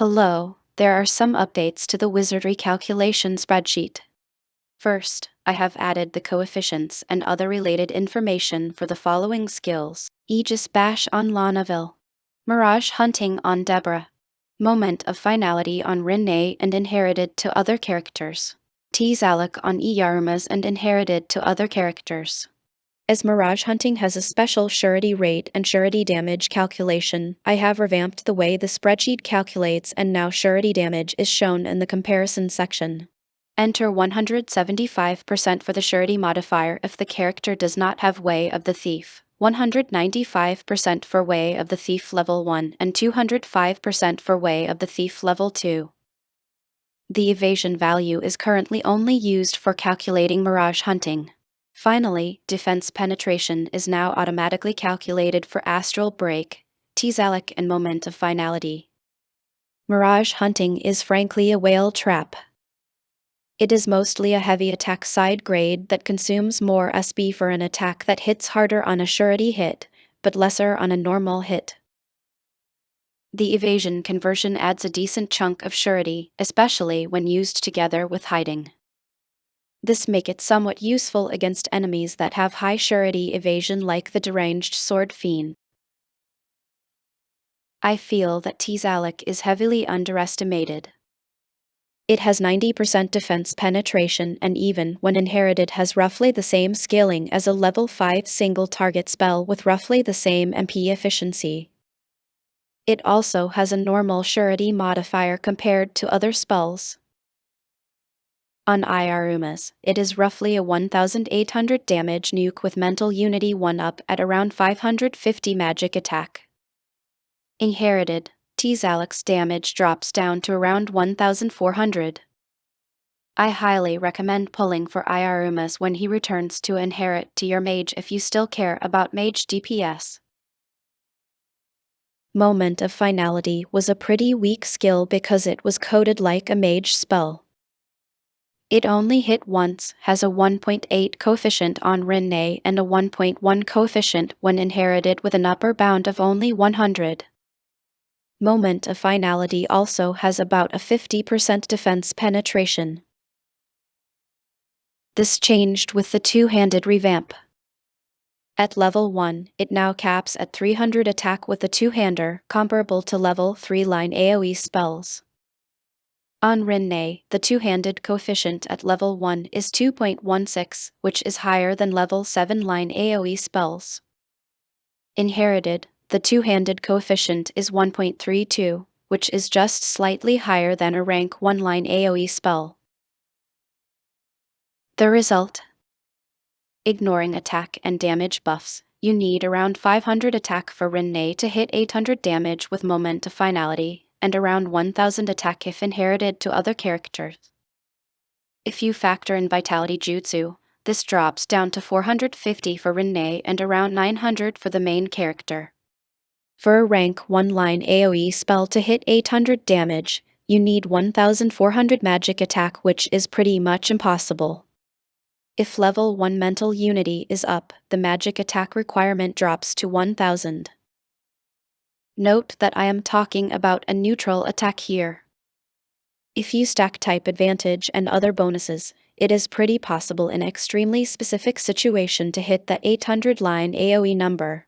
Hello, there are some updates to the Wizardry calculation spreadsheet. First, I have added the coefficients and other related information for the following skills: Aegis Bash on Lanaville, Mirage Hunting on Deborah, Moment of Finality on Rinne and inherited to other characters, Tzalik on Iyarumas and inherited to other characters. As Mirage Hunting has a special surety rate and surety damage calculation, I have revamped the way the spreadsheet calculates, and now surety damage is shown in the comparison section. Enter 175% for the surety modifier if the character does not have Way of the Thief, 195% for Way of the Thief level 1 and 205% for Way of the Thief level 2. The evasion value is currently only used for calculating Mirage Hunting. Finally, defense penetration is now automatically calculated for Astral Break, Tzalik and Moment of Finality. Mirage Hunting is frankly a whale trap. It is mostly a heavy attack side grade that consumes more SB for an attack that hits harder on a surety hit, but lesser on a normal hit. The evasion conversion adds a decent chunk of surety, especially when used together with hiding. This makes it somewhat useful against enemies that have high surety evasion like the deranged sword fiend. I feel that Tzalik is heavily underestimated. It has 90% defense penetration and even when inherited has roughly the same scaling as a level 5 single target spell with roughly the same MP efficiency. It also has a normal surety modifier compared to other spells. On Iyarumas, it is roughly a 1800 damage nuke with mental unity 1-up at around 550 magic attack. Inherited, Tzalik's damage drops down to around 1400. I highly recommend pulling for Iyarumas when he returns to inherit to your mage if you still care about mage DPS. Moment of Finality was a pretty weak skill because it was coded like a mage spell. It only hit once, has a 1.8 coefficient on Rinne and a 1.1 coefficient when inherited with an upper bound of only 100. Moment of Finality also has about a 50% defense penetration. This changed with the two-handed revamp. At level 1, it now caps at 300 attack with a two-hander, comparable to level 3 line AoE spells. On Rinne, the two-handed coefficient at level 1 is 2.16, which is higher than level 7 line AoE spells. Inherited, the two-handed coefficient is 1.32, which is just slightly higher than a rank 1 line AoE spell. The result? Ignoring attack and damage buffs, you need around 500 attack for Rinne to hit 800 damage with Moment of Finality, and around 1000 attack if inherited to other characters. If you factor in Vitality Jutsu, this drops down to 450 for Rinne and around 900 for the main character. For a rank 1 line AoE spell to hit 800 damage, you need 1400 magic attack, which is pretty much impossible. If level 1 mental unity is up, the magic attack requirement drops to 1000. Note that I am talking about a neutral attack here. If you stack type advantage and other bonuses, it is pretty possible in extremely specific situation to hit the 800 line AoE number.